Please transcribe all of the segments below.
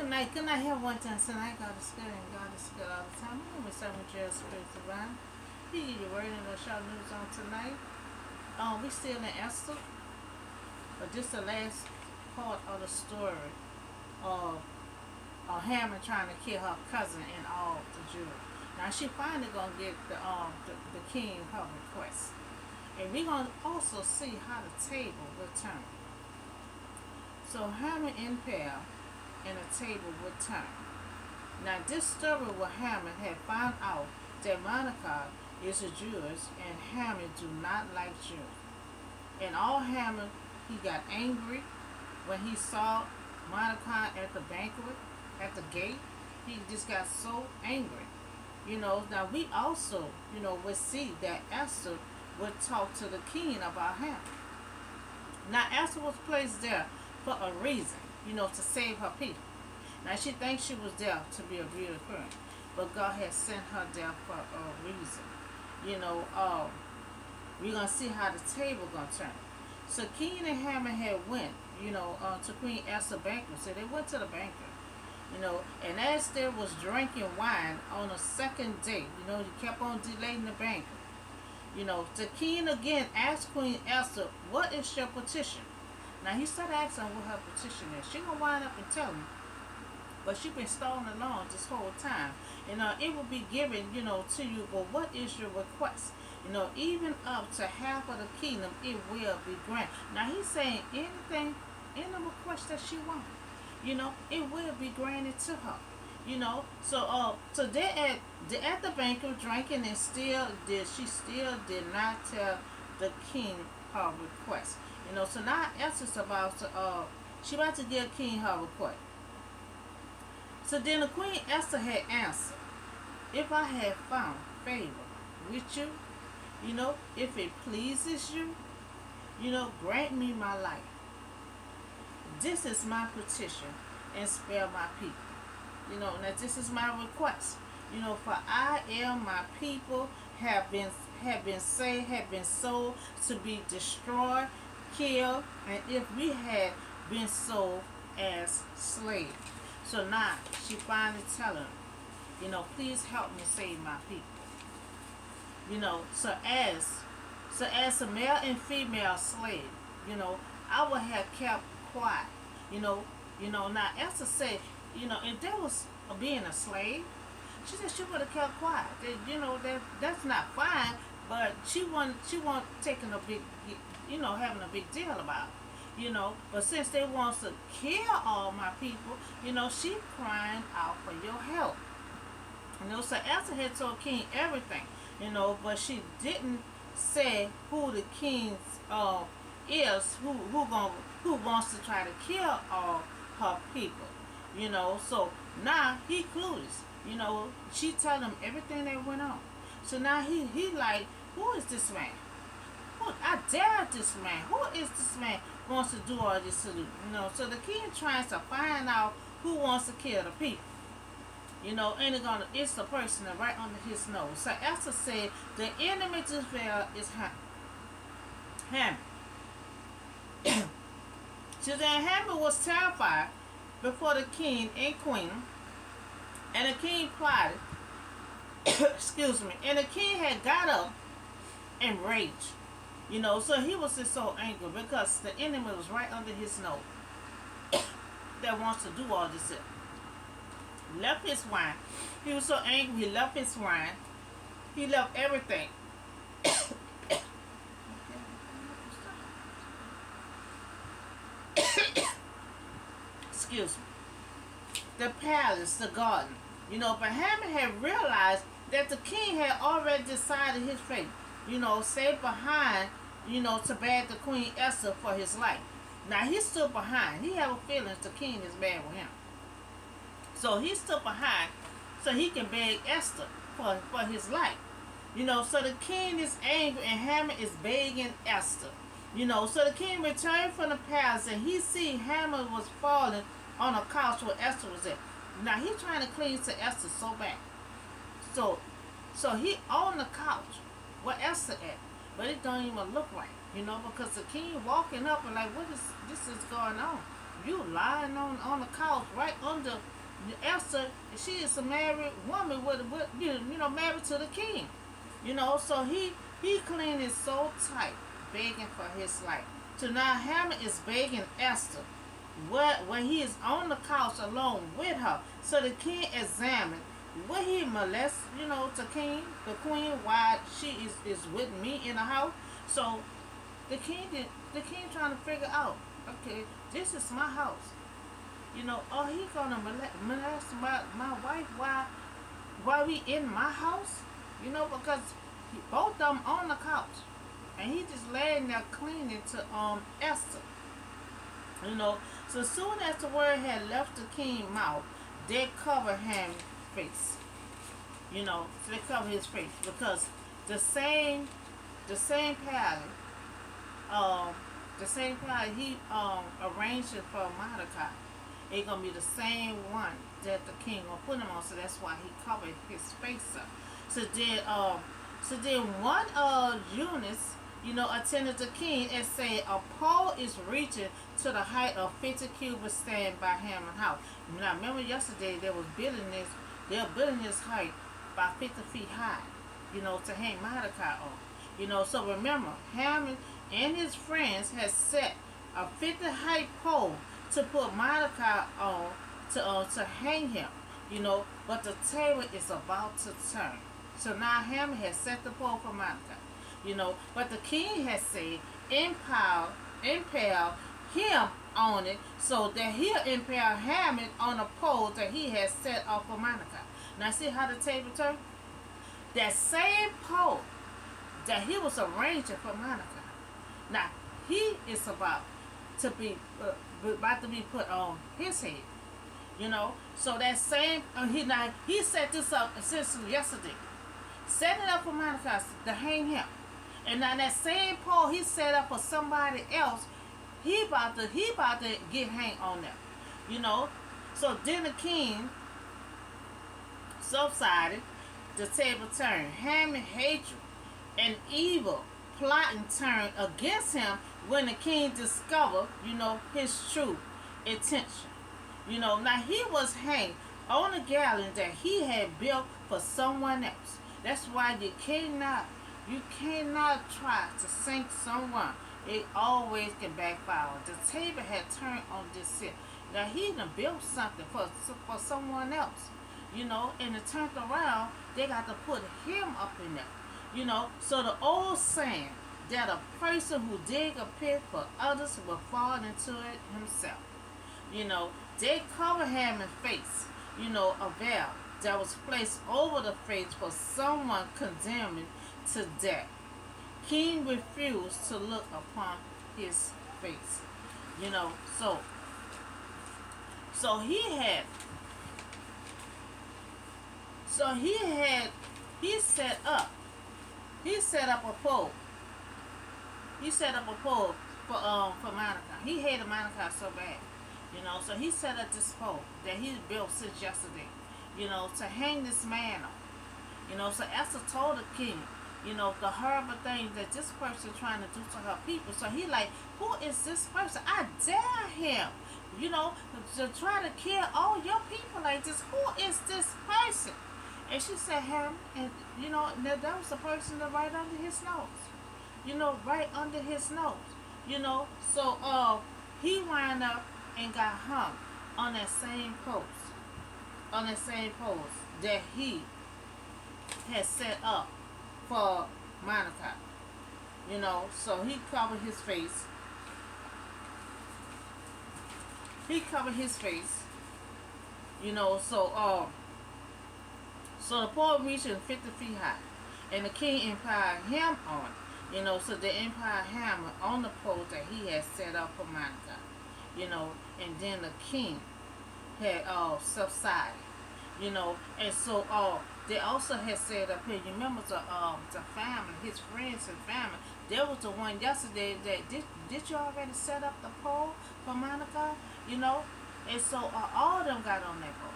Good night. Have one time tonight. God is good and God is good all the time. My name is Servant Jail Spirit Divine. He give you word and shout news on tonight. We still in Esther, but this the last part of the story of Haman trying to kill her cousin and all the Jews. Now she finally gonna get the king her request, and we gonna also see how the table will turn. So Haman impaled and the table would turn. Now this story where Haman had found out that Mordecai is a Jewish and Haman do not like Jews. And all Haman, he got angry when he saw Mordecai at the banquet, at the gate. He just got so angry. Now we also, would see that Esther would talk to the king about Haman. Now Esther was placed there for a reason, to save her people. Now she thinks she was there to be a beauty queen, but God has sent her there for a reason. We're gonna see how the table gonna turn. So King and Haman had went, to Queen Esther banquet. So they went to the banquet, and as they was drinking wine on the second day, he kept on delaying the banquet. The king again asked Queen Esther, "What is your petition?" Now he started asking what her petition is. She gonna wind up and tell him, but she been stalling along this whole time. It will be given, to you. But what is your request? Even up to half of the kingdom, it will be granted. Now he's saying anything, any request that she wants, it will be granted to her. So they at the banquet drinking, and she still did not tell the king her request. So now Esther's about to she about to give king her request. So then the Queen Esther had answered, "If I have found favor with you, if it pleases you, grant me my life. This is my petition, and spare my people." Now this is my request. For I am my people have been saved, have been sold to be destroyed, killed, and if we had been sold as slaves. So now she finally telling him, please help me save my people. So as a male and female slave, I would have kept quiet. Now Esther said, if there was being a slave, she said she would have kept quiet. That's not fine, but she wasn't taking a big, having a big deal about it. But since they wants to kill all my people, she crying out for your help. So Esther had told King everything, but she didn't say who the king is, who wants to try to kill all her people. So now he clueless. She tell him everything that went on. So now he like, who is this man? I dare this man. Who is this man wants to do all this to do? So the king tries to find out who wants to kill the people. And it's the person right under his nose. So Esther said, the enemy to Israel is Haman. So then Haman was terrified before the king and queen, and the king plotted. Excuse me. And the king had got up and raged. So he was just so angry because the enemy was right under his nose that wants to do all this. Left his wine. He was so angry, he left his wine. He left everything. Excuse me. The palace, the garden. But Haman had realized that the king had already decided his fate. Stayed behind, to beg the Queen Esther for his life. Now he stood behind. He had a feeling the king is bad with him. So he stood behind so he can beg Esther for his life. So the king is angry and Haman is begging Esther. So the king returned from the palace and he see Haman was falling on a couch where Esther was at. Now he's trying to cling to Esther so bad. So he on the couch where Esther at, but it don't even look right, because the king walking up and like, what is this is going on? you lying on the couch right under Esther. She is a married woman with you know, married to the king. You know, so he cleaned it so tight, begging for his life. So now Haman is begging Esther, where he is on the couch alone with her. So the king examined, will he molest, you know, the queen, while she is with me in the house? So the king trying to figure out, okay, this is my house. You know, oh, he gonna molest my wife while we in my house? You know, because both of them on the couch, and he just laying there cleaning to Esther. You know, so soon as the word had left the king's mouth, they covered him face. You know, so they covered his face because the same the same pattern, um, the same pattern he arranged it for Mordecai. It's gonna be the same one that the king gonna put him on. So that's why he covered his face up. So then one of Eunice, you know, attended the king and said a pole is reaching to the height of 50 cubits stand by Haman's house. Now remember yesterday they were building this height by 50 feet high, you know, to hang Mordecai on. You know, so remember, Haman and his friends had set a 50 height pole to put Mordecai on to hang him. You know, but the table is about to turn. So now Haman has set the pole for Mordecai. You know, but the king has said, impale him on it, so that he'll impale Haman on a pole that he has set up for Mordecai. Now see how the table turned? That same pole that he was arranging for Mordecai. Now he is about to be put on his head. You know, so that same he set this up since yesterday, set it up for Mordecai to hang him, and now that same pole he set up for somebody else, he about to get hang on them. You know, so then the king subsided, the table turned. Haman hatred and evil plotting turned against him when the king discovered, you know, his true intention. You know, now he was hanged on a galleon that he had built for someone else. That's why you cannot try to sink someone. It always can backfire. The table had turned on this ship. Now he done built something for someone else. You know, and it turned around, they got to put him up in there. You know, so the old saying that a person who dig a pit for others will fall into it himself. You know, they cover Haman's face, you know, a veil that was placed over the face for someone condemned to death. King refused to look upon his face. You know, so he set up a pole. He set up a pole for Mordecai. He hated Mordecai so bad. You know, so he set up this pole that he built since yesterday, you know, to hang this man on. You know, so Esther told the king, you know, the horrible thing that this person trying to do to her people. So he like, who is this person? I dare him, you know, to try to kill all your people like this. Who is this person? And she said, him, and you know, that was the person that right under his nose. You know, right under his nose. You know, so he wound up and got hung on that same post. On that same post that he had set up for Mordecai. You know, so he covered his face. You know, so the pole reaching 50 feet high, and the king impaled him on it. You know, so they impaled Haman on the pole that he had set up for Mordecai. You know, and then the king had subsided. You know, and so they also had said up here. You remember the family, his friends and family. There was the one yesterday that did you already set up the pole for Mordecai? You know, and so all of them got on that pole.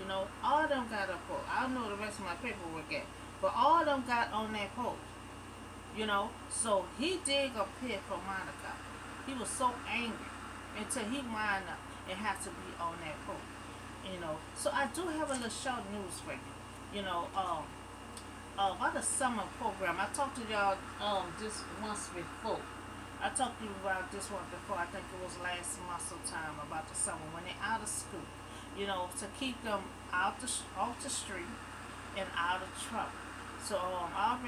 You know, all of them got a pole. I don't know the rest of my paperwork at, but all of them got on that pole. You know, so he dig a pit for Mordecai. He was so angry. until he wind up and have to be on that boat. So I do have a little short news for you. You know, about the summer program. I talked to y'all this once before. I talked to you about this one before. I think it was last month sometime about the summer when they're out of school. To keep them off the street and out of trouble. So I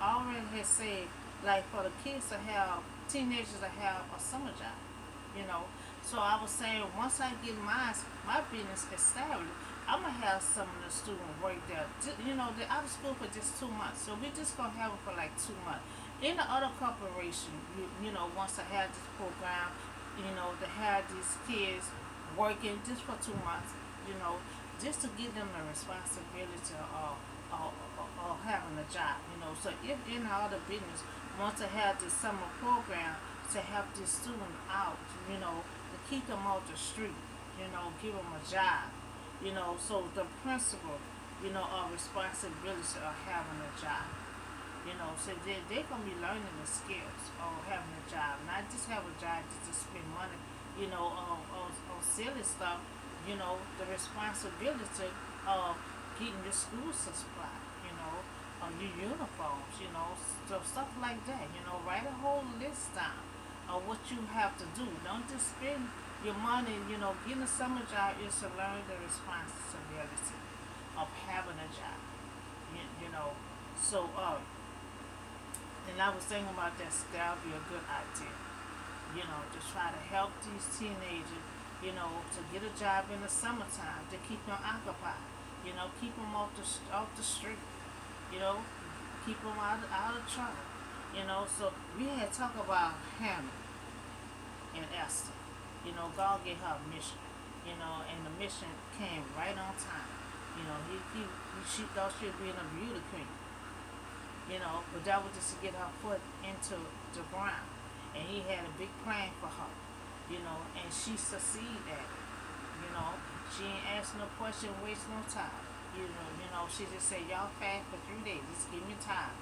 already had said like for the kids to have teenagers to have a summer job. You know, so I was saying once I get my business established, I'm gonna have some of the students work there. They're out of school for just 2 months, so we just gonna have them for like 2 months. In the other corporation, wants to have this program, to have these kids working just for 2 months, you know, just to give them the responsibility of having a job, So if in the other business wants to have this summer program to help this student out, to keep them off the street, give them a job, so the principle, of responsibility of having a job. So they're going to be learning the skills of having a job, not just have a job just to spend money, on silly stuff, the responsibility of getting your school supply, your uniforms, stuff like that, write a whole list down of what you have to do. Don't just spend your money, getting a summer job is to learn the responsibility of having a job, you know. So, and I was thinking about that would be a good idea, to try to help these teenagers, to get a job in the summertime, to keep them occupied, keep them off the street, you know, keep them out of trouble, So we had talked about Haman and Esther, God gave her a mission, and the mission came right on time. She thought she was being a beauty queen, but that was just to get her foot into the ground. And he had a big plan for her, and she succeeded at it, you know. She ain't ask no question, waste no time. She just said, y'all fast for 3 days, just give me time.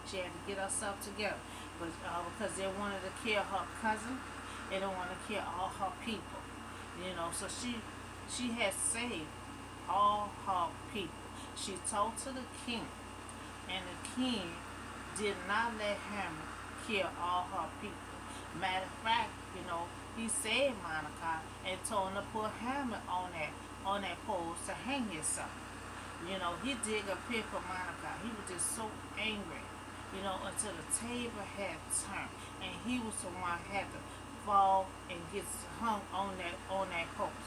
She had to get herself together. But because they wanted to kill her cousin, they don't want to kill all her people. So she had saved all her people. She told to the king, and the king did not let him kill all her people. Matter of fact, he saved Monica and told him to put Haman on that pole to hang himself. He did a pit for Monica. He was just so angry, until the table had turned, and he was the one who had to fall and get hung on that post.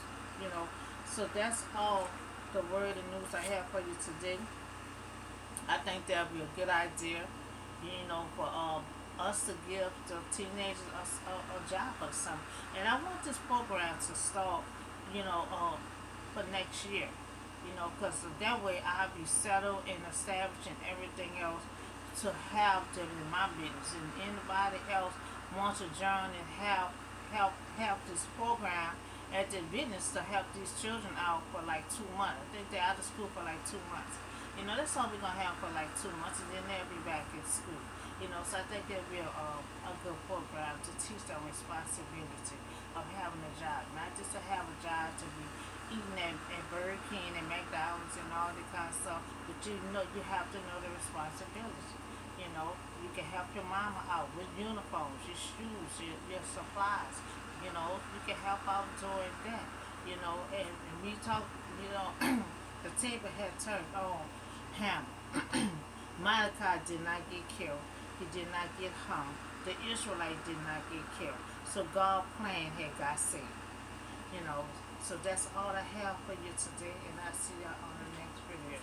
So that's all the word and news I have for you today. I think that'll be a good idea, for us to give the teenagers a job or something. And I want this program to start, for next year, because that way I'll be settled and established and everything else to have them in my business. And anybody else wants to join and help this program at the business to help these children out for like 2 months. I think they're out of school for like 2 months. That's all we're gonna have for like 2 months, and then they'll be back in school. So I think that'll be a good program to teach them responsibility of having a job, not just to have a job to be eating at Burger King and McDonald's and all that kind of stuff, but you have to know the responsibility. You can help your mama out with uniforms, your shoes, your supplies. You can help out doing that. And we talk, the table had turned on him. Mordecai did not get killed. He did not get hung. The Israelite did not get killed. So God's plan had got saved. So that's all I have for you today, and I'll see y'all on the next video.